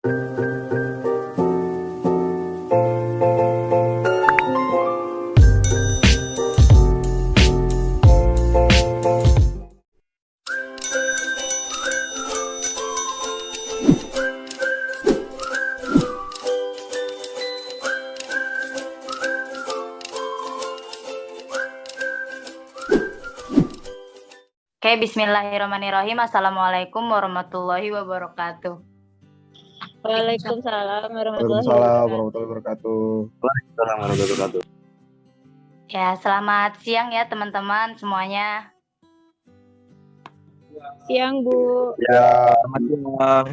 Oke, bismillahirrahmanirrahim. Assalamualaikum warahmatullahi wabarakatuh. Waalaikumsalam warahmatullahi Waalaikumsalam wabarakatuh. warahmatullahi wabarakatuh. Waalaikumsalam warahmatullahi wabarakatuh. Ya, selamat siang ya teman-teman semuanya. Siang, Bu. Ya, Selamat siang.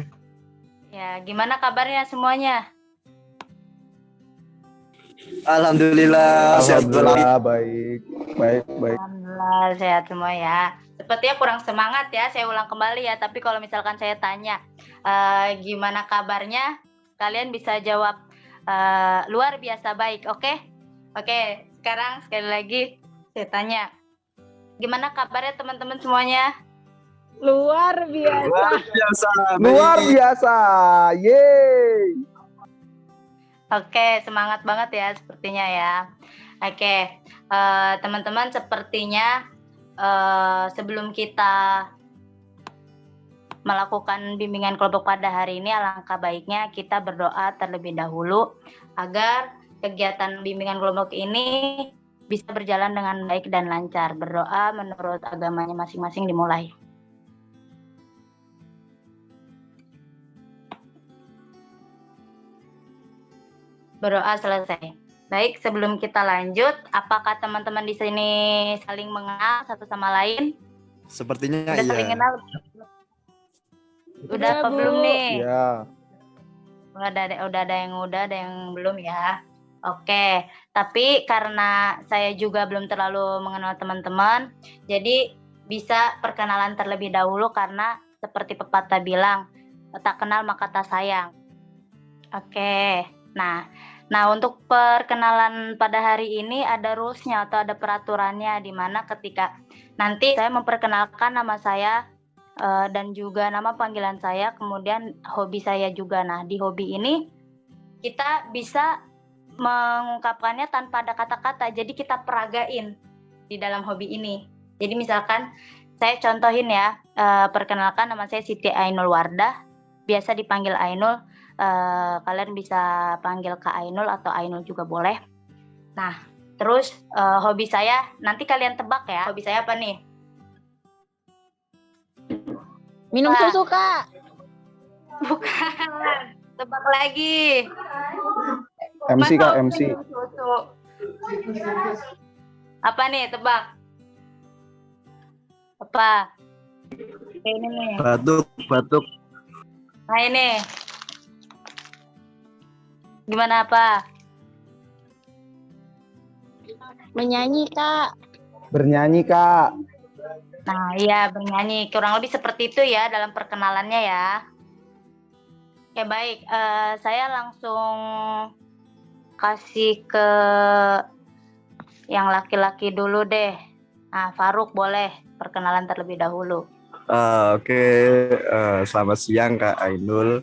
Ya, gimana kabarnya semuanya? Alhamdulillah sehat selalu. alhamdulillah baik. Alhamdulillah sehat semua ya. Sepertinya kurang semangat ya, saya ulang kembali ya. Tapi kalau misalkan saya tanya gimana kabarnya, kalian bisa jawab luar biasa baik, oke? Oke, sekarang sekali lagi saya tanya, gimana kabarnya teman-teman semuanya? Luar biasa. Biasa. Luar biasa. Yeay. Oke, semangat banget ya sepertinya ya. Oke, teman-teman sepertinya sebelum kita melakukan bimbingan kelompok pada hari ini, alangkah baiknya kita berdoa terlebih dahulu agar kegiatan bimbingan kelompok ini bisa berjalan dengan baik dan lancar. Berdoa menurut agamanya masing-masing dimulai. Berdoa selesai. Baik, sebelum kita lanjut, apakah teman-teman di sini saling mengenal satu sama lain? Sepertinya Udah saling iya. kenal? Udah apa Bu. belum nih? Ya. Udah ada yang belum ya. Oke, tapi karena saya juga belum terlalu mengenal teman-teman, jadi bisa perkenalan terlebih dahulu karena seperti pepatah bilang, tak kenal maka tak sayang. Oke, nah untuk perkenalan pada hari ini ada rules-nya atau ada peraturannya, di mana ketika nanti saya memperkenalkan nama saya dan juga nama panggilan saya, kemudian hobi saya juga. Nah, di hobi ini kita bisa mengungkapkannya tanpa ada kata-kata, jadi kita peragain di dalam hobi ini. Jadi misalkan saya contohin ya, perkenalkan nama saya Siti Ainul Wardah, biasa dipanggil Ainul. Kalian bisa panggil Kak Ainul atau Ainul juga boleh. Nah, terus hobi saya, nanti kalian tebak ya, hobi saya apa nih? Minum susu, Kak. Bukan, tebak lagi. MC Kak, MC. Susu. Apa nih, tebak? Apa? Ini nih. Batuk. Nah ini. Gimana apa? Menyanyi, Kak. Bernyanyi Kak. Nah iya, bernyanyi. Kurang lebih seperti itu ya dalam perkenalannya ya. Oke baik, saya langsung kasih ke yang laki-laki dulu deh. Nah, Faruk boleh perkenalan terlebih dahulu. Oke. Selamat siang Kak Ainul.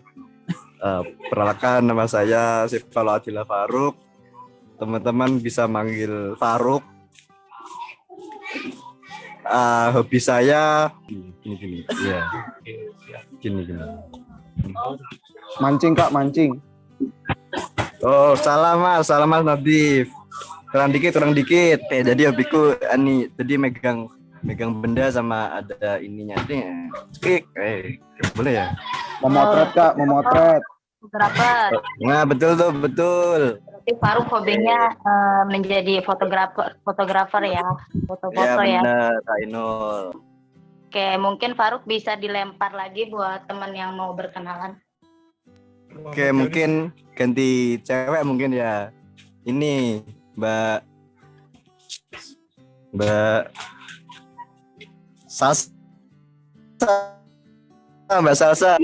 Perkenalkan nama saya Sifal Adila Faruk. Teman-teman bisa manggil Faruk. Hobi saya gini. Iya. Gini. Mancing Kak, mancing. Oh, salah Mas Nadif. Kurang dikit. Jadi hobiku tadi megang benda sama ada ininya nih. Boleh ya? Memotret Kak, memotret. Fotografer. Nah, betul. Berarti Faruk hobinya menjadi fotografer ya, foto-foto ya. Benar, Kak Ainul. Oke, mungkin Faruk bisa dilempar lagi buat teman yang mau berkenalan. Oke, mungkin ganti cewek mungkin ya. Ini Mbak Salsa. Mbak Salsa.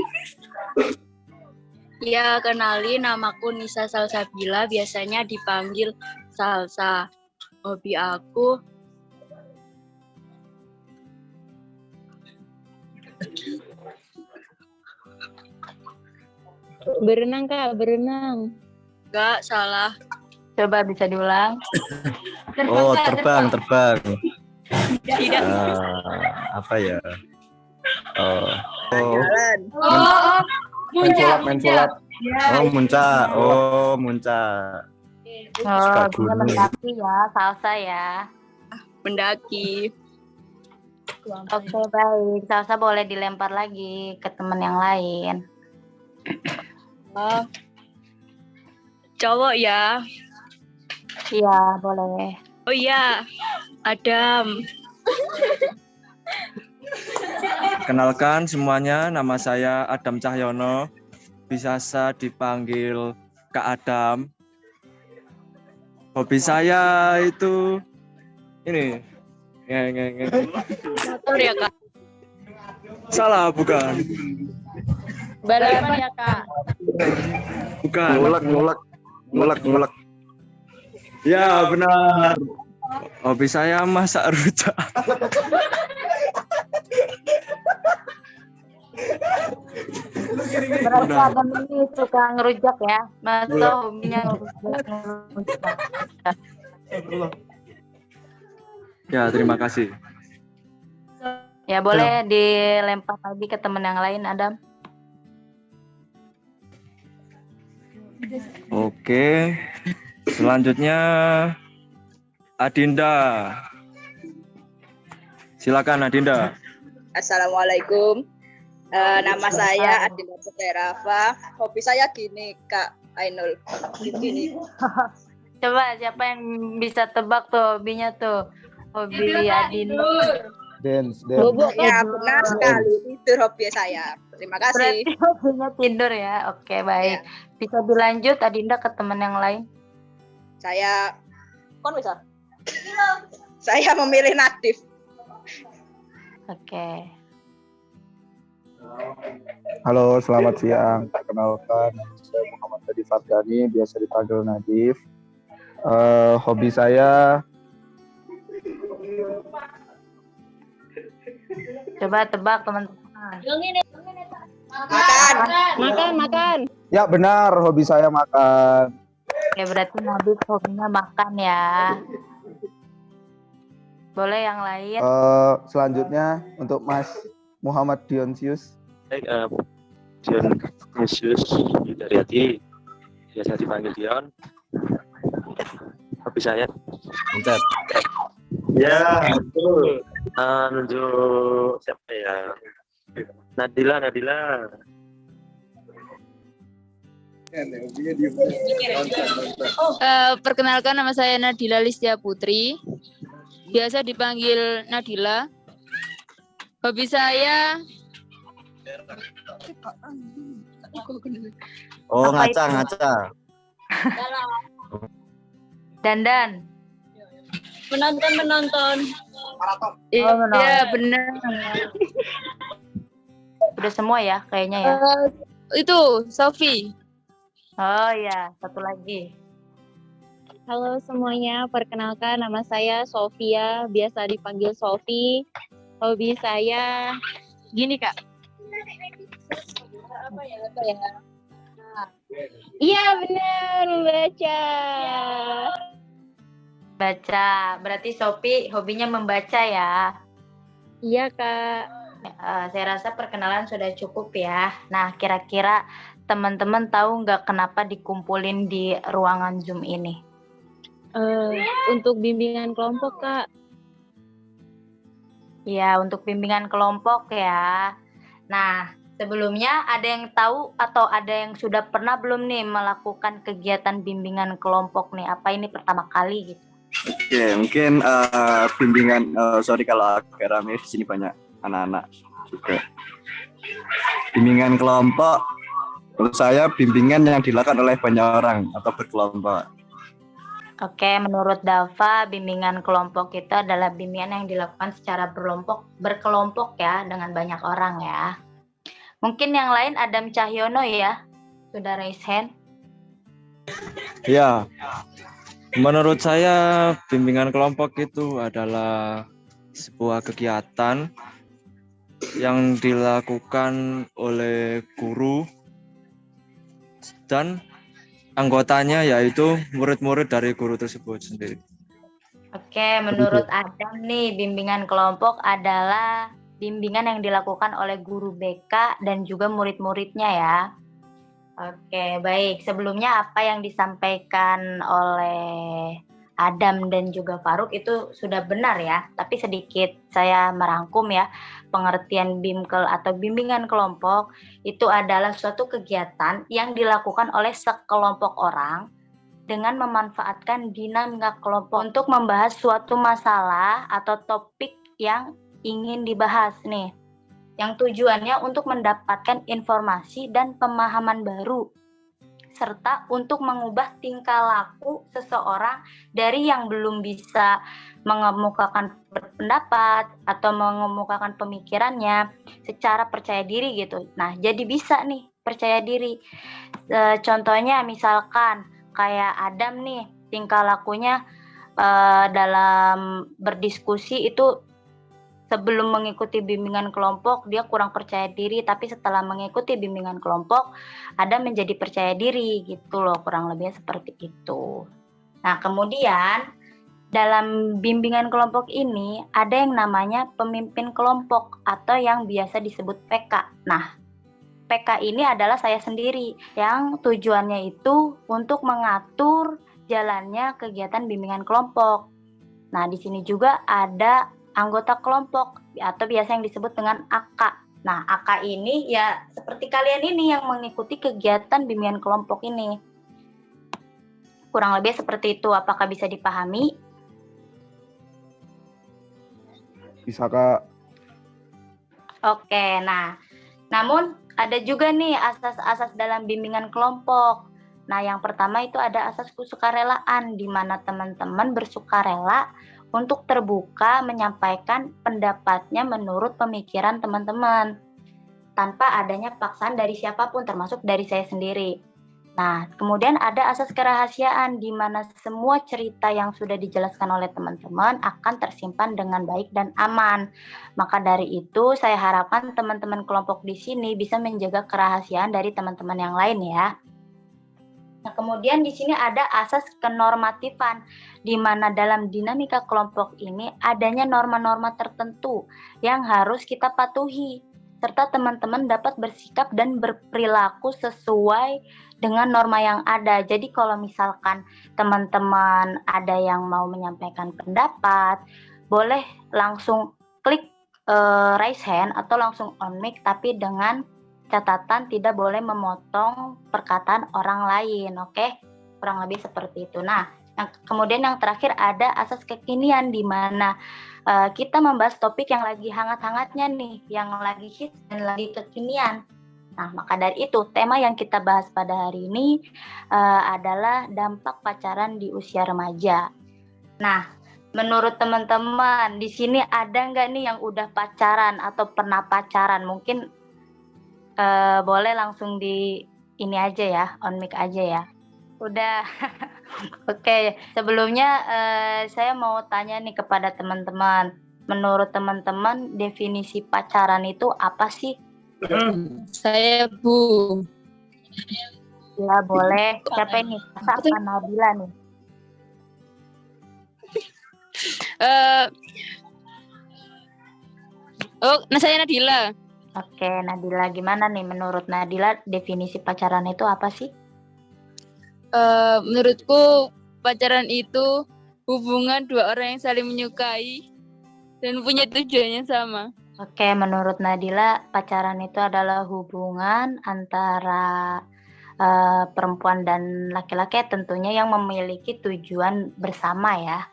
Ya, kenalin namaku Nisa Salsabila, biasanya dipanggil Salsa. Hobi aku Berenang Kak, berenang. Enggak, salah. Coba bisa diulang. Oh, terbang. Tidak. Apa ya? Oh, Jalan. Main sulap. muncak. Oh, muncak. Oh, Suka juga gunung. mendaki ya, salsa ya. Mendaki. Oke, baik. Salsa boleh dilempar lagi ke teman yang lain. Oh. Cowok ya. Iya, boleh. Oh iya, Adam. Kenalkan semuanya, nama saya Adam Cahyono. Biasa dipanggil Kak Adam. Hobi saya itu ini. Motor ya, Kak? Salah, bukan. Balapan ya Kak. Bukan. Ngulek. Ya, benar. Hobi saya masak rujak. Berarti Adam ini suka ngerujak ya. Masa hobinya ngerujak. Ya, terima kasih. Ya, boleh dilempar lagi ke teman yang lain, Adam. Oke. Selanjutnya Adinda. Silakan Adinda. Assalamualaikum. Nama saya Adinda Puterafa. Hobi saya gini, Kak Ainul. Gini. Coba siapa yang bisa tebak tuh hobinya tuh? Hobi Adinda. Dance. Bobo Ya, Kak. benar sekali. Itu hobi saya. Terima kasih. Berarti hobinya tidur ya. Oke, baik. Bisa dilanjut Adinda ke teman yang lain. Saya bisa? Saya memilih Nadif. Oke. Halo, selamat siang. Perkenalkan, nama saya Muhammad Hadi Fardani, biasa dipanggil Nadif. Hobi saya Coba tebak teman-teman. Makan. ya benar, hobi saya makan. Oke, berarti Nadif hobinya makan ya. Boleh yang lain? Selanjutnya untuk Mas Muhammad Dionsius. Dion Yesus dari hati, biasa dipanggil Dion. Hobi saya Muncak. ya betul. Nunjuk siapa ya? Nadila. Perkenalkan nama saya Nadila Listia Putri. Biasa dipanggil Nadila. Hobi saya Oh, Apa ngaca. Dandan. Menonton. Iya benar. Udah semua ya kayaknya ya. Itu Sofi. Oh ya, satu lagi. Halo semuanya, perkenalkan nama saya Sofia, biasa dipanggil Sofi. Hobi saya gini Kak. Apa ya? Iya benar, membaca. Baca. Berarti Sophie hobinya membaca ya. Iya Kak. Saya rasa perkenalan sudah cukup ya. Nah, kira-kira teman-teman tahu nggak kenapa dikumpulin di ruangan Zoom ini? Untuk bimbingan kelompok Kak. Ya, untuk bimbingan kelompok ya. Nah, sebelumnya ada yang tahu atau ada yang sudah pernah belum nih melakukan kegiatan bimbingan kelompok nih? Apa ini pertama kali gitu? Oke, mungkin bimbingan, sorry kalau agak rame di sini banyak anak-anak juga. Bimbingan kelompok, menurut saya bimbingan yang dilakukan oleh banyak orang atau berkelompok. Oke, menurut Dava, bimbingan kelompok itu adalah bimbingan yang dilakukan secara berkelompok ya, dengan banyak orang ya. Mungkin yang lain Adam Cahyono ya, sudah raise hand. Ya, menurut saya bimbingan kelompok itu adalah sebuah kegiatan yang dilakukan oleh guru dan anggotanya yaitu murid-murid dari guru tersebut sendiri. Oke, menurut Adam nih, bimbingan kelompok adalah bimbingan yang dilakukan oleh guru BK dan juga murid-muridnya ya. Oke, baik. Sebelumnya apa yang disampaikan oleh Adam dan juga Faruk itu sudah benar ya, tapi sedikit saya merangkum ya. Pengertian BIMKEL atau bimbingan kelompok itu adalah suatu kegiatan yang dilakukan oleh sekelompok orang dengan memanfaatkan dinamika kelompok untuk membahas suatu masalah atau topik yang ingin dibahas nih. Yang tujuannya untuk mendapatkan informasi dan pemahaman baru, serta untuk mengubah tingkah laku seseorang dari yang belum bisa mengemukakan pendapat atau mengemukakan pemikirannya secara percaya diri gitu. Nah, jadi bisa nih percaya diri. Contohnya misalkan kayak Adam nih, tingkah lakunya dalam berdiskusi itu sebelum mengikuti bimbingan kelompok dia kurang percaya diri, tapi setelah mengikuti bimbingan kelompok Adam menjadi percaya diri gitu loh, kurang lebihnya seperti itu. Nah, kemudian dalam bimbingan kelompok ini ada yang namanya pemimpin kelompok atau yang biasa disebut PK. Nah, PK ini adalah saya sendiri yang tujuannya itu untuk mengatur jalannya kegiatan bimbingan kelompok. Nah, di sini juga ada anggota kelompok atau biasa yang disebut dengan AK. Nah, AK ini ya seperti kalian ini yang mengikuti kegiatan bimbingan kelompok ini. Kurang lebih seperti itu. Apakah bisa dipahami? Bisa, Kak. Oke, nah, namun ada juga nih asas-asas dalam bimbingan kelompok. Nah, yang pertama itu ada asas kesukarelaan, di mana teman-teman bersukarela untuk terbuka menyampaikan pendapatnya menurut pemikiran teman-teman, tanpa adanya paksaan dari siapapun, termasuk dari saya sendiri. Nah, kemudian ada asas kerahasiaan, di mana semua cerita yang sudah dijelaskan oleh teman-teman akan tersimpan dengan baik dan aman. Maka dari itu, saya harapkan teman-teman kelompok di sini bisa menjaga kerahasiaan dari teman-teman yang lain ya. Nah, kemudian di sini ada asas kenormatifan, di mana dalam dinamika kelompok ini adanya norma-norma tertentu yang harus kita patuhi, serta teman-teman dapat bersikap dan berperilaku sesuai dengan norma yang ada. Jadi kalau misalkan teman-teman ada yang mau menyampaikan pendapat, boleh langsung klik raise hand atau langsung on mic, tapi dengan catatan tidak boleh memotong perkataan orang lain, oke? Kurang lebih seperti itu. Nah, kemudian yang terakhir ada asas kekinian, di mana kita membahas topik yang lagi hangat-hangatnya nih, yang lagi hits dan lagi kekinian. Nah, maka dari itu tema yang kita bahas pada hari ini adalah dampak pacaran di usia remaja. Nah, menurut teman-teman di sini ada nggak nih yang udah pacaran atau pernah pacaran? Mungkin boleh langsung di ini aja ya, on mic aja ya. Udah. Oke, sebelumnya saya mau tanya nih kepada teman-teman. Menurut teman-teman definisi pacaran itu apa sih? Saya Bu. Ya boleh. Siapa ini? Apa Nabila nih? Saya Nadila. Oke, Nadila, gimana nih menurut Nadila definisi pacaran itu apa sih? Menurutku pacaran itu hubungan dua orang yang saling menyukai dan punya tujuan yang sama. Oke, menurut Nadila pacaran itu adalah hubungan antara perempuan dan laki-laki tentunya yang memiliki tujuan bersama ya.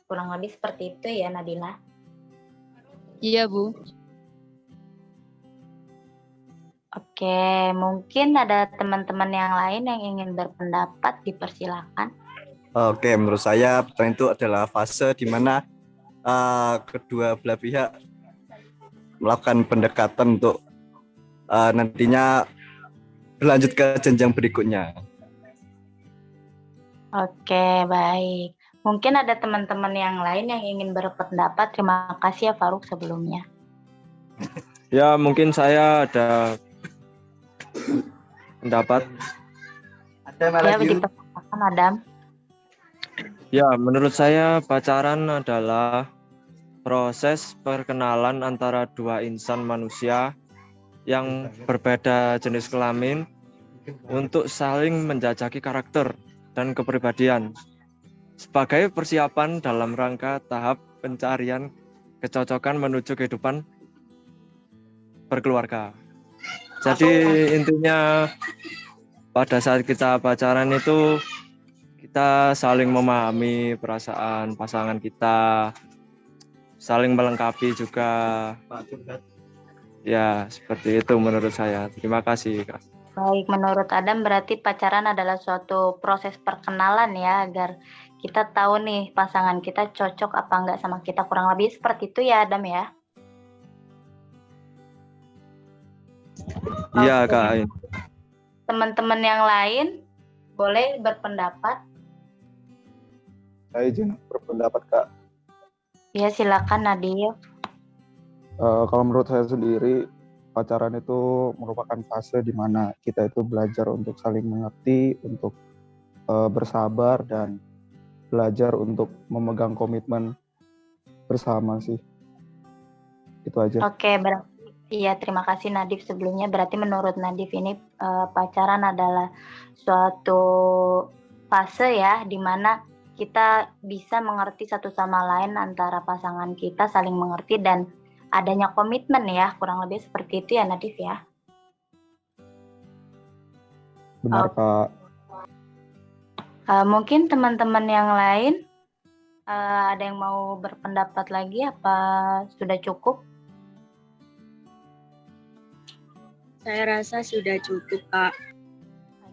Kurang lebih seperti itu ya Nadila. Iya Bu. Oke, mungkin ada teman-teman yang lain yang ingin berpendapat, dipersilakan. Oke, menurut saya pertanyaan itu adalah fase di mana kedua belah pihak melakukan pendekatan untuk nantinya berlanjut ke jenjang berikutnya. Oke, baik. Mungkin ada teman-teman yang lain yang ingin berpendapat. Terima kasih ya Faruk sebelumnya. Ya, mungkin saya ada pendapat. Ya, dipersilakan Adam. Ya, menurut saya pacaran adalah proses perkenalan antara dua insan manusia yang berbeda jenis kelamin untuk saling menjajaki karakter dan kepribadian sebagai persiapan dalam rangka tahap pencarian kecocokan menuju kehidupan berkeluarga. Jadi intinya pada saat kita pacaran itu kita saling memahami perasaan pasangan kita, saling melengkapi juga. Ya, seperti itu menurut saya. Terima kasih, Kak. Baik, menurut Adam berarti pacaran adalah suatu proses perkenalan ya, agar kita tahu nih pasangan kita cocok apa enggak sama kita, kurang lebih seperti itu ya Adam ya. Iya, Oke. Kak. Teman-teman yang lain boleh berpendapat. Saya izin berpendapat, Kak. Ya, silakan Nadia. Kalau menurut saya sendiri, pacaran itu merupakan fase di mana kita itu belajar untuk saling mengerti, untuk bersabar, dan belajar untuk memegang komitmen bersama sih. Itu aja. Oke, berarti iya, terima kasih Nadif sebelumnya. Berarti menurut Nadif ini pacaran adalah suatu fase ya, di mana kita bisa mengerti satu sama lain antara pasangan kita, saling mengerti dan adanya komitmen ya, kurang lebih seperti itu ya Nadif ya. Benar, Kak. Mungkin teman-teman yang lain ada yang mau berpendapat lagi apa sudah cukup? Saya rasa sudah cukup, Kak.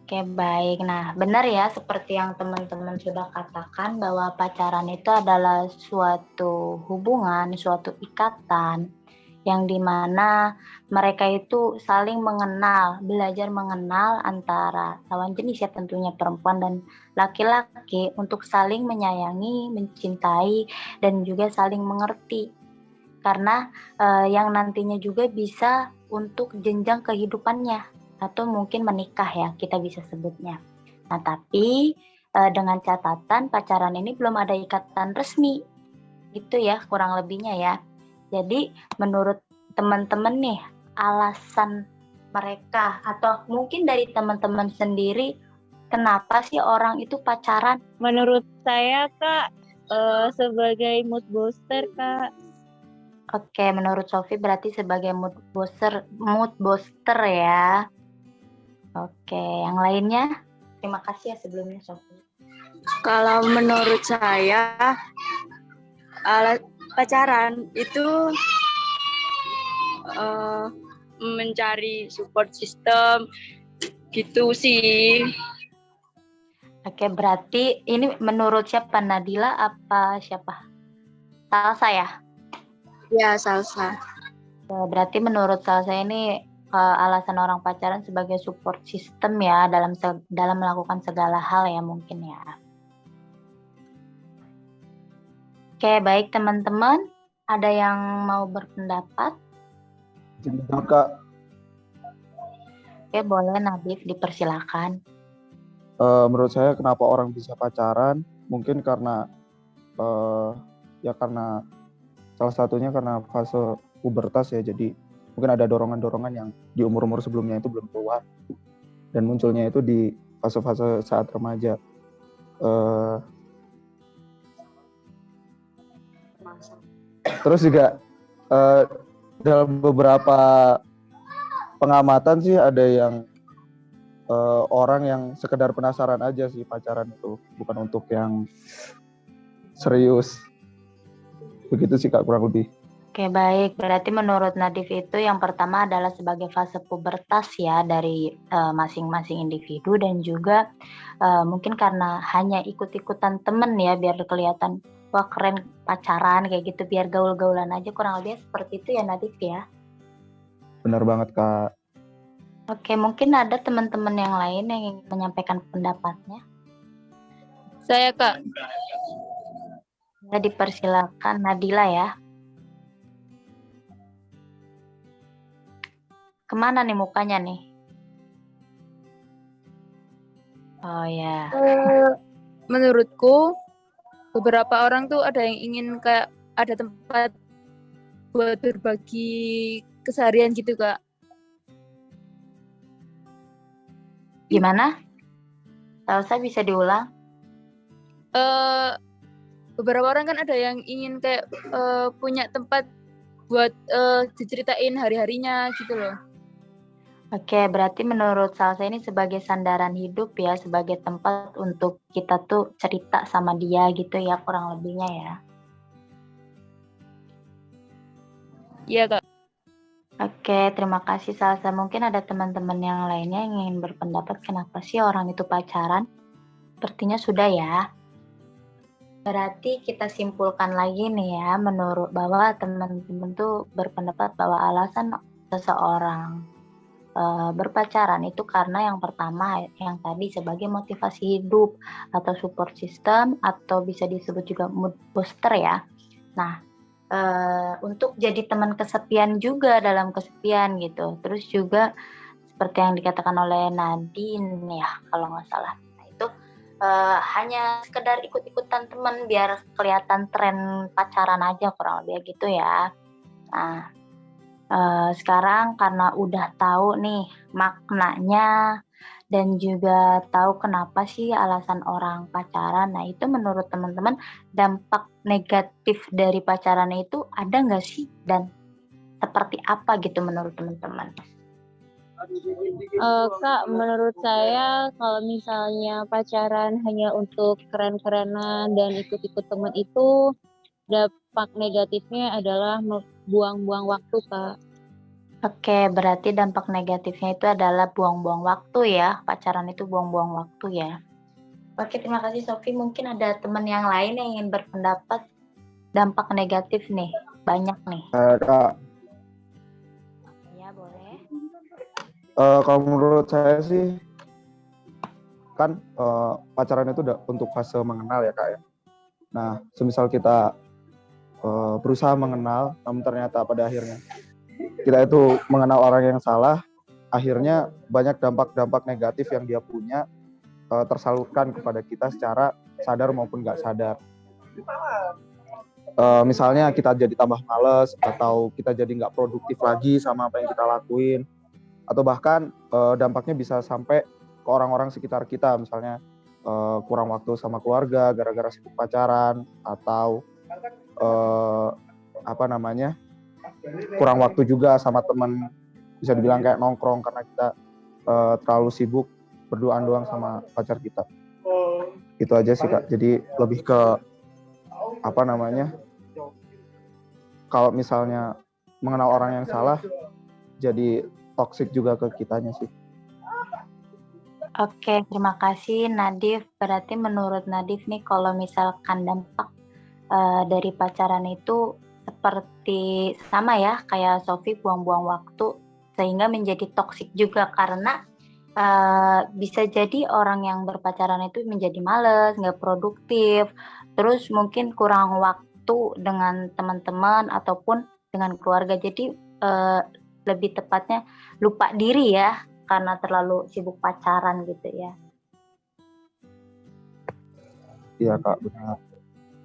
Oke, baik. Nah, benar ya seperti yang teman-teman sudah katakan bahwa pacaran itu adalah suatu hubungan, suatu ikatan yang dimana mereka itu saling mengenal, belajar mengenal antara lawan jenis ya, tentunya perempuan dan laki-laki, untuk saling menyayangi, mencintai, dan juga saling mengerti. Karena yang nantinya juga bisa untuk jenjang kehidupannya atau mungkin menikah ya, kita bisa sebutnya. Nah, tapi dengan catatan pacaran ini belum ada ikatan resmi. Itu ya kurang lebihnya ya. Jadi menurut teman-teman nih, alasan mereka atau mungkin dari teman-teman sendiri, kenapa sih orang itu pacaran? Menurut saya, Kak, sebagai mood booster, Kak. Oke, menurut Sofi berarti sebagai mood booster ya. Oke, yang lainnya? Terima kasih ya sebelumnya Sofi. Kalau menurut saya, pacaran itu mencari support system gitu sih. Oke, berarti ini menurut siapa? Nadila apa siapa? Salsa ya? Ya, salsa. Berarti menurut Salsa ini alasan orang pacaran sebagai support system ya dalam melakukan segala hal ya mungkin ya. Oke, baik teman-teman, ada yang mau berpendapat? Benar, Kak. Oke, boleh Nadif, dipersilakan. Menurut saya kenapa orang bisa pacaran, mungkin karena karena salah satunya karena fase pubertas ya, jadi mungkin ada dorongan-dorongan yang di umur-umur sebelumnya itu belum keluar dan munculnya itu di fase-fase saat remaja. Terus juga dalam beberapa pengamatan sih ada yang orang yang sekedar penasaran aja sih pacaran itu, bukan untuk yang serius. Begitu sih Kak kurang lebih. Oke, baik. Berarti menurut Nadif itu yang pertama adalah sebagai fase pubertas ya dari masing-masing individu, dan juga mungkin karena hanya ikut-ikutan temen ya biar kelihatan wah keren pacaran kayak gitu, biar gaul-gaulan aja, kurang lebih seperti itu ya Nadif ya. Benar banget Kak. Oke, mungkin ada teman-teman yang lain yang ingin menyampaikan pendapatnya. Saya, Kak. Ya, dipersilakan Nadila ya. Kemana nih mukanya nih? Oh ya. Menurutku beberapa orang tuh ada yang ingin kayak ada tempat buat berbagi keseharian gitu Kak. Gimana? Salsa bisa diulang? Beberapa orang kan ada yang ingin kayak punya tempat buat diceritain hari-harinya gitu loh. Oke, berarti menurut Salsa ini sebagai sandaran hidup ya, sebagai tempat untuk kita tuh cerita sama dia gitu ya, kurang lebihnya ya. Iya Kak. Oke, terima kasih Salsa. Mungkin ada teman-teman yang lainnya yang ingin berpendapat kenapa sih orang itu pacaran? Sepertinya sudah ya. Berarti kita simpulkan lagi nih ya, menurut bahwa teman-teman tuh berpendapat bahwa alasan seseorang berpacaran itu karena yang pertama yang tadi sebagai motivasi hidup atau support system atau bisa disebut juga mood booster ya. Nah, untuk jadi teman kesepian juga dalam kesepian gitu. Terus juga seperti yang dikatakan oleh Nadine ya kalau nggak salah. Nah, itu hanya sekedar ikut-ikutan teman biar kelihatan tren pacaran aja kurang lebih gitu ya. Nah, sekarang karena udah tahu nih maknanya dan juga tahu kenapa sih alasan orang pacaran. Nah, itu menurut teman-teman dampak negatif dari pacaran itu ada nggak sih? Dan seperti apa gitu menurut teman-teman? Kak, menurut saya kalau misalnya pacaran hanya untuk keren-kerenan dan ikut-ikut teman itu, dampak negatifnya adalah buang-buang waktu, Kak. Oke, berarti dampak negatifnya itu adalah buang-buang waktu ya. Pacaran itu buang-buang waktu ya. Oke, terima kasih Sofi. Mungkin ada teman yang lain yang ingin berpendapat dampak negatif nih. Banyak nih. Kak, Ya, boleh. kalau menurut saya sih kan pacaran itu udah untuk fase mengenal ya Kak ya. Nah, semisal kita berusaha mengenal, namun ternyata pada akhirnya kita itu mengenal orang yang salah, akhirnya banyak dampak-dampak negatif yang dia punya tersalurkan kepada kita secara sadar maupun nggak sadar. Misalnya kita jadi tambah males, atau kita jadi nggak produktif lagi sama apa yang kita lakuin, atau bahkan dampaknya bisa sampai ke orang-orang sekitar kita, misalnya kurang waktu sama keluarga gara-gara sibuk pacaran, atau kurang waktu juga sama teman, bisa dibilang kayak nongkrong karena kita terlalu sibuk berduaan doang sama pacar kita. Itu aja sih Kak. Jadi lebih ke kalau misalnya mengenal orang yang salah, jadi toksik juga ke kitanya sih. Oke, terima kasih Nadif. Berarti menurut Nadif nih kalau misalkan dampak dari pacaran itu seperti sama ya kayak Sofi, buang-buang waktu sehingga menjadi toksik juga karena bisa jadi orang yang berpacaran itu menjadi males, nggak produktif, terus mungkin kurang waktu dengan teman-teman ataupun dengan keluarga. Jadi lebih tepatnya lupa diri ya karena terlalu sibuk pacaran gitu ya. Iya Kak, benar.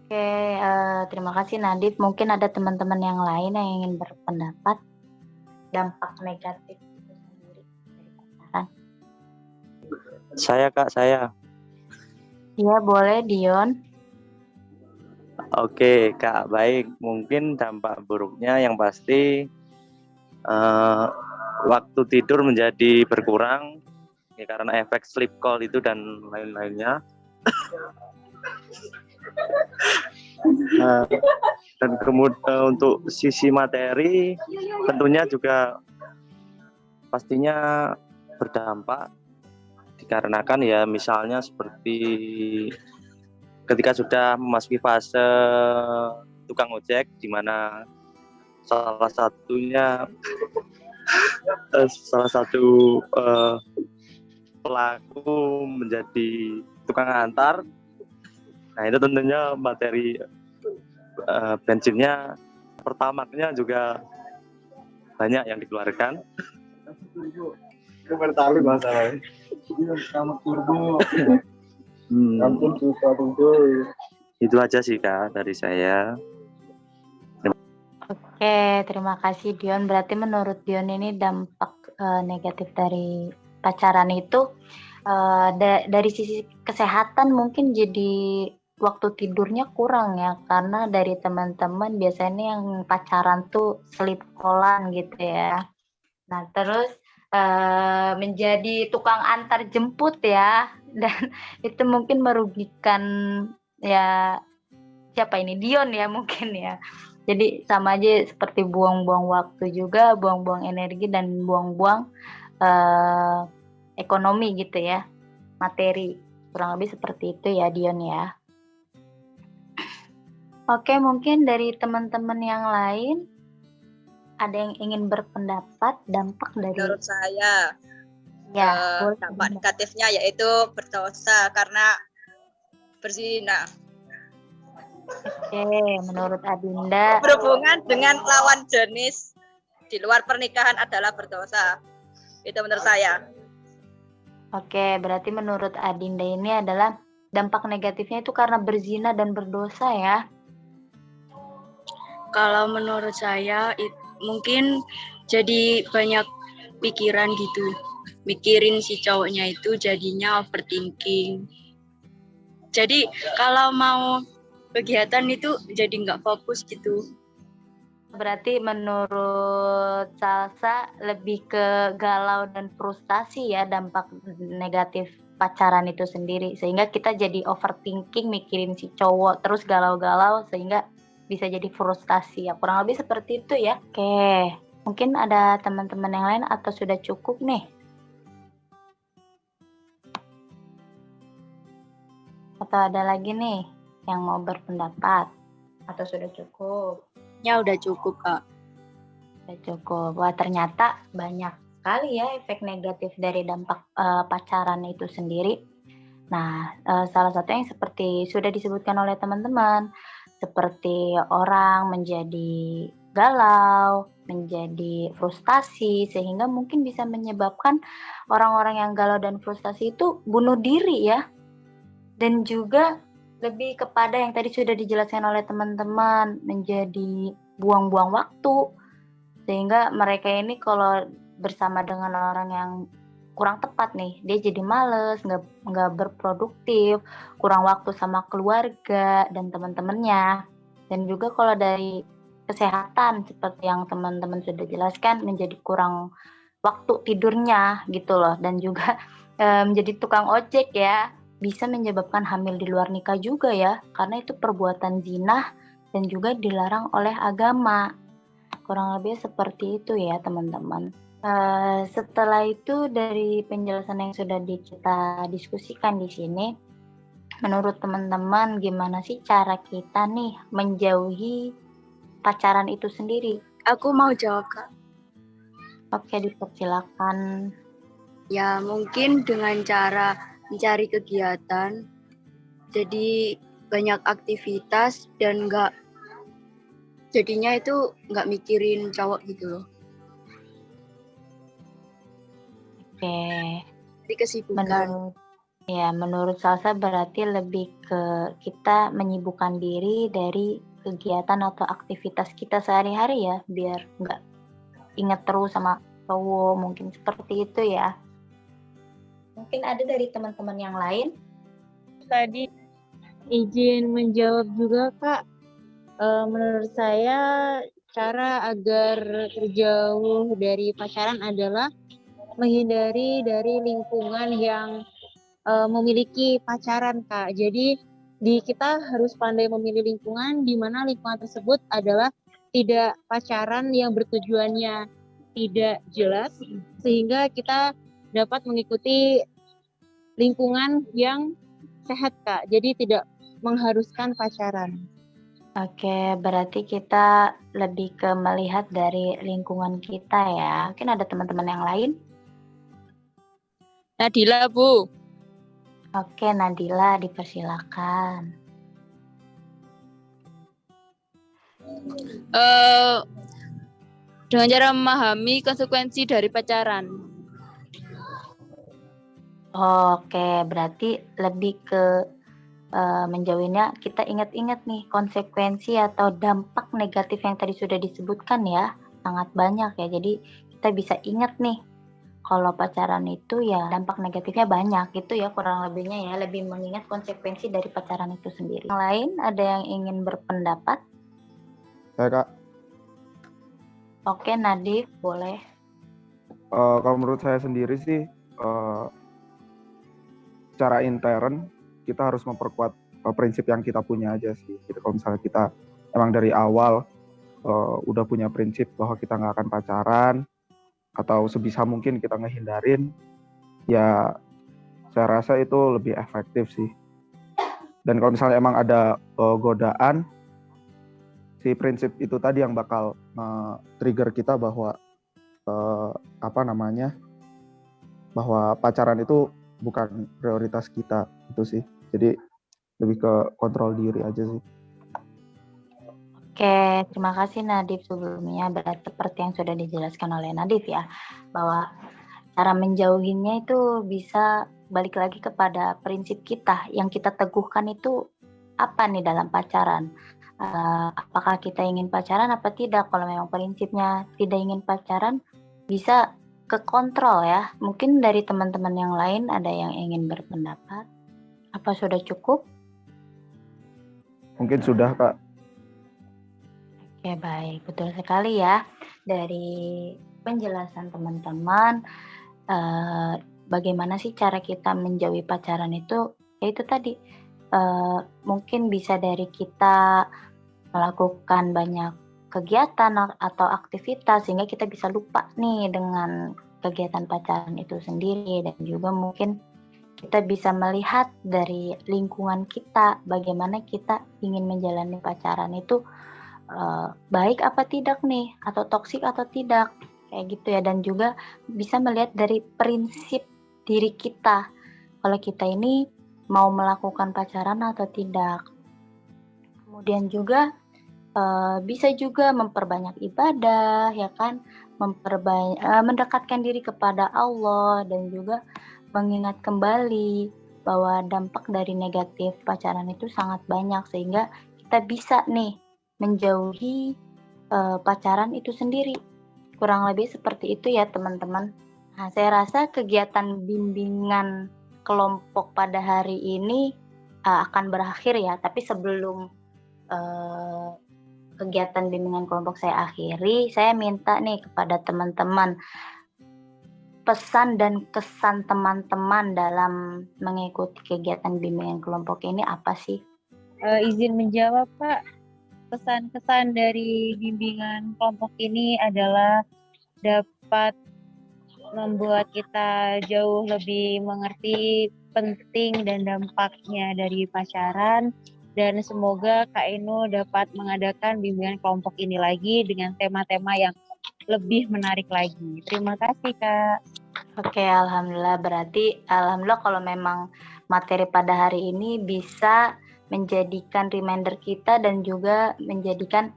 Oke, terima kasih Nadif. Mungkin ada teman-teman yang lain yang ingin berpendapat dampak negatif itu sendiri dari pacaran. Saya Kak, saya. Iya boleh Dion. Oke Kak, baik. Mungkin dampak buruknya yang pasti waktu tidur menjadi berkurang ya, karena efek sleep call itu dan lain-lainnya. Dan kemudian untuk sisi materi tentunya juga pastinya berdampak dikarenakan ya misalnya seperti ketika sudah memasuki fase tukang ojek di mana salah satu pelaku menjadi tukang antar. Nah itu tentunya materi bensinnya, pertamaknya juga banyak yang dikeluarkan. Bertalu masalahnya. Hmm, itu aja sih Kak dari saya. Oke, terima kasih Dion. Berarti menurut Dion ini dampak negatif dari pacaran itu dari sisi kesehatan mungkin jadi waktu tidurnya kurang ya, karena dari teman-teman biasanya yang pacaran tuh sleep callan gitu ya. Nah, terus menjadi tukang antar jemput ya, dan itu mungkin merugikan ya siapa ini Dion ya mungkin ya. Jadi sama aja seperti buang-buang waktu juga, buang-buang energi dan buang-buang ekonomi gitu ya, materi. Kurang lebih seperti itu ya Dion ya. Oke, mungkin dari teman-teman yang lain ada yang ingin berpendapat dampak dari Menurut saya ya boleh. dampak negatifnya yaitu berdosa karena berzina. Oke, menurut Adinda Berhubungan dengan lawan jenis di luar pernikahan adalah berdosa. Itu menurut saya. Oke, berarti menurut Adinda ini adalah dampak negatifnya itu karena berzina dan berdosa ya. Kalau menurut saya mungkin jadi banyak pikiran gitu. Mikirin si cowoknya itu jadinya overthinking. Jadi kalau mau kegiatan itu jadi nggak fokus gitu. Berarti menurut Salsa lebih ke galau dan frustasi ya dampak negatif pacaran itu sendiri. Sehingga kita jadi overthinking mikirin si cowok terus galau-galau sehingga bisa jadi frustasi ya. Kurang lebih seperti itu ya. Oke, mungkin ada teman-teman yang lain atau sudah cukup nih? Atau ada lagi nih yang mau berpendapat? Atau sudah cukup? Ya udah cukup Kak. Udah cukup. Wah ternyata banyak sekali ya efek negatif dari dampak pacaran itu sendiri. Nah, salah satu yang seperti sudah disebutkan oleh teman-teman, seperti orang menjadi galau, menjadi frustasi, sehingga mungkin bisa menyebabkan orang-orang yang galau dan frustasi itu bunuh diri ya. Dan juga lebih kepada yang tadi sudah dijelaskan oleh teman-teman, menjadi buang-buang waktu, sehingga mereka ini kalau bersama dengan orang yang kurang tepat nih, dia jadi males, nggak berproduktif, kurang waktu sama keluarga dan teman-temannya. Dan juga kalau dari kesehatan seperti yang teman-teman sudah jelaskan, menjadi kurang waktu tidurnya gitu loh, dan juga menjadi tukang ojek ya, bisa menyebabkan hamil di luar nikah juga ya, karena itu perbuatan zina dan juga dilarang oleh agama. Kurang lebih seperti itu ya teman-teman. Setelah itu dari penjelasan yang sudah kita diskusikan di sini, menurut teman-teman gimana sih cara kita nih menjauhi pacaran itu sendiri? Aku mau jawab Kak. Oke, dipersilakan. Ya mungkin dengan cara mencari kegiatan, jadi banyak aktivitas dan jadinya itu nggak mikirin cowok gitu loh. Oke. Jadi kesibukan. Menurut Salsa berarti lebih ke kita menyibukkan diri dari kegiatan atau aktivitas kita sehari-hari ya, biar nggak ingat terus sama cowok, mungkin seperti itu ya. Mungkin ada dari teman-teman yang lain? Tadi izin menjawab juga Kak. Menurut saya cara agar terjauh dari pacaran adalah menghindari dari lingkungan yang memiliki pacaran Kak. Jadi kita harus pandai memilih lingkungan di mana lingkungan tersebut adalah tidak pacaran yang bertujuannya tidak jelas, sehingga kita dapat mengikuti lingkungan yang sehat Kak. Jadi tidak mengharuskan pacaran. Oke, berarti kita lebih ke melihat dari lingkungan kita ya. Mungkin ada teman-teman yang lain? Nadila, Bu. Oke, Nadila, dipersilakan. Dengan cara memahami konsekuensi dari pacaran. Oke, berarti lebih ke menjauhinya kita ingat-ingat nih konsekuensi atau dampak negatif yang tadi sudah disebutkan ya, sangat banyak ya. Jadi kita bisa ingat nih kalau pacaran itu ya dampak negatifnya banyak gitu ya kurang lebihnya ya, lebih mengingat konsekuensi dari pacaran itu sendiri. Yang lain ada yang ingin berpendapat? Saya Kak, Oke, Nadif boleh. kalau menurut saya sendiri sih secara intern kita harus memperkuat prinsip yang kita punya aja sih. Gitu. Kalau misalnya kita emang dari awal udah punya prinsip bahwa kita nggak akan pacaran atau sebisa mungkin kita ngehindarin, ya saya rasa itu lebih efektif sih. Dan kalau misalnya emang ada godaan, si prinsip itu tadi yang bakal trigger kita bahwa bahwa pacaran itu bukan prioritas kita itu sih. Jadi lebih ke kontrol diri aja sih. Oke, terima kasih Nadif sebelumnya. Berarti seperti yang sudah dijelaskan oleh Nadif ya, bahwa cara menjauhinya itu bisa balik lagi kepada prinsip kita yang kita teguhkan itu apa nih dalam pacaran. Apakah kita ingin pacaran apa tidak? Kalau memang prinsipnya tidak ingin pacaran, bisa ke kontrol ya. Mungkin dari teman-teman yang lain ada yang ingin berpendapat. Apa sudah cukup? Mungkin sudah Kak. Oke, baik. Betul sekali ya. Dari penjelasan teman-teman, bagaimana sih cara kita menjauhi pacaran itu? Ya itu tadi, mungkin bisa dari kita melakukan banyak kegiatan atau aktivitas sehingga kita bisa lupa nih dengan kegiatan pacaran itu sendiri, dan juga mungkin kita bisa melihat dari lingkungan kita bagaimana kita ingin menjalani pacaran itu baik apa tidak nih, atau toksik atau tidak, kayak gitu ya. Dan juga bisa melihat dari prinsip diri kita kalau kita ini mau melakukan pacaran atau tidak. Kemudian juga bisa juga memperbanyak ibadah ya kan, mendekatkan diri kepada Allah, dan juga mengingat kembali bahwa dampak dari negatif pacaran itu sangat banyak, sehingga kita bisa nih menjauhi pacaran itu sendiri. Kurang lebih seperti itu ya teman-teman. Nah, saya rasa kegiatan bimbingan kelompok pada hari ini akan berakhir ya, tapi sebelum kegiatan bimbingan kelompok saya akhiri, saya minta nih kepada teman-teman pesan dan kesan teman-teman dalam mengikuti kegiatan bimbingan kelompok ini apa sih? Izin menjawab Pak. Pesan-kesan dari bimbingan kelompok ini adalah dapat membuat kita jauh lebih mengerti penting dan dampaknya dari pacaran, dan semoga Kak Eno dapat mengadakan bimbingan kelompok ini lagi dengan tema-tema yang lebih menarik lagi. Terima kasih Kak. Oke, alhamdulillah. Berarti alhamdulillah kalau memang materi pada hari ini bisa menjadikan reminder kita dan juga menjadikan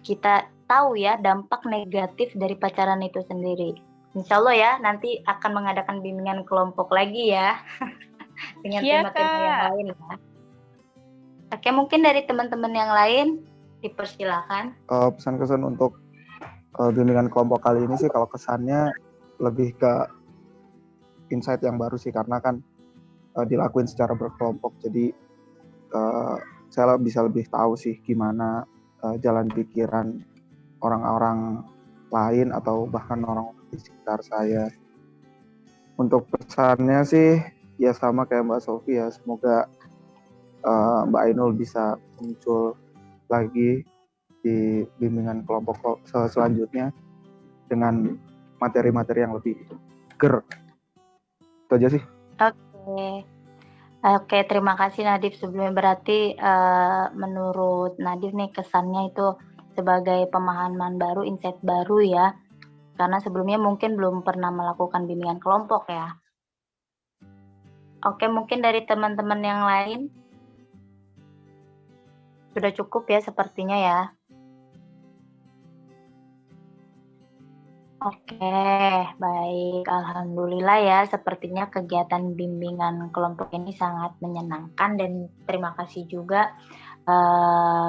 kita tahu ya dampak negatif dari pacaran itu sendiri. Insya Allah ya nanti akan mengadakan bimbingan kelompok lagi ya dengan tema-tema yang lain ya. Oke, mungkin dari teman-teman yang lain dipersilakan. Pesan-kesan untuk bimbingan kelompok kali ini sih, kalau kesannya lebih ke insight yang baru sih, karena kan dilakuin secara berkelompok, jadi saya bisa lebih tahu sih gimana jalan pikiran orang-orang lain atau bahkan orang di sekitar saya. Untuk pesannya sih ya sama kayak Mbak Sofi ya, semoga Mbak Ainul bisa muncul lagi di bimbingan kelompok selanjutnya dengan materi-materi yang lebih ger. Itu aja sih. Oke, terima kasih Nadif. Sebelumnya berarti menurut Nadif nih kesannya itu sebagai pemahaman baru, insight baru ya. Karena sebelumnya mungkin belum pernah melakukan bimbingan kelompok ya. Oke, mungkin dari teman-teman yang lain sudah cukup ya sepertinya ya. Oke, baik. Alhamdulillah ya, sepertinya kegiatan bimbingan kelompok ini sangat menyenangkan dan terima kasih juga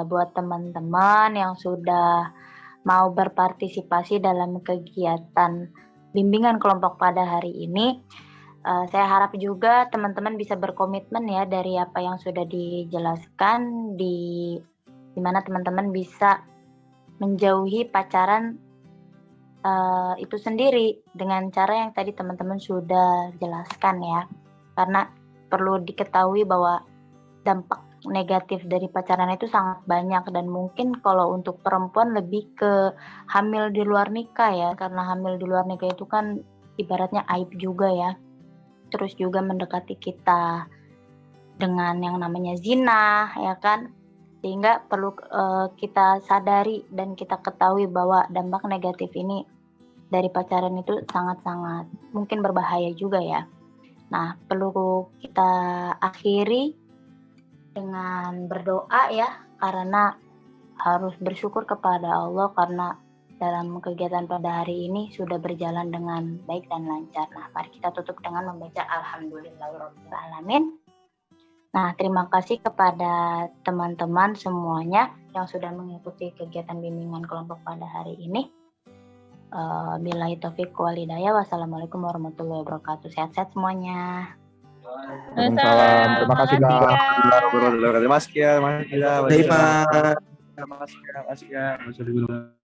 buat teman-teman yang sudah mau berpartisipasi dalam kegiatan bimbingan kelompok pada hari ini. Saya harap juga teman-teman bisa berkomitmen ya dari apa yang sudah dijelaskan, di mana teman-teman bisa menjauhi pacaran itu sendiri dengan cara yang tadi teman-teman sudah jelaskan ya. Karena perlu diketahui bahwa dampak negatif dari pacaran itu sangat banyak dan mungkin kalau untuk perempuan lebih ke hamil di luar nikah ya, karena hamil di luar nikah itu kan ibaratnya aib juga ya. Terus juga mendekati kita dengan yang namanya zina ya kan, sehingga perlu kita sadari dan kita ketahui bahwa dampak negatif ini dari pacaran itu sangat-sangat mungkin berbahaya juga ya. Nah, perlu kita akhiri dengan berdoa ya, karena harus bersyukur kepada Allah karena dalam kegiatan pada hari ini sudah berjalan dengan baik dan lancar. Nah, mari kita tutup dengan membaca Alhamdulillahirrahmanirrahim. Nah, terima kasih kepada teman-teman semuanya yang sudah mengikuti kegiatan bimbingan kelompok pada hari ini. Billahi taufiq wal hidayah. Wassalamualaikum warahmatullahi wabarakatuh. Sehat-sehat semuanya. Waalaikumsalam. Terima kasih Kak. Terima kasih. Terima kasih.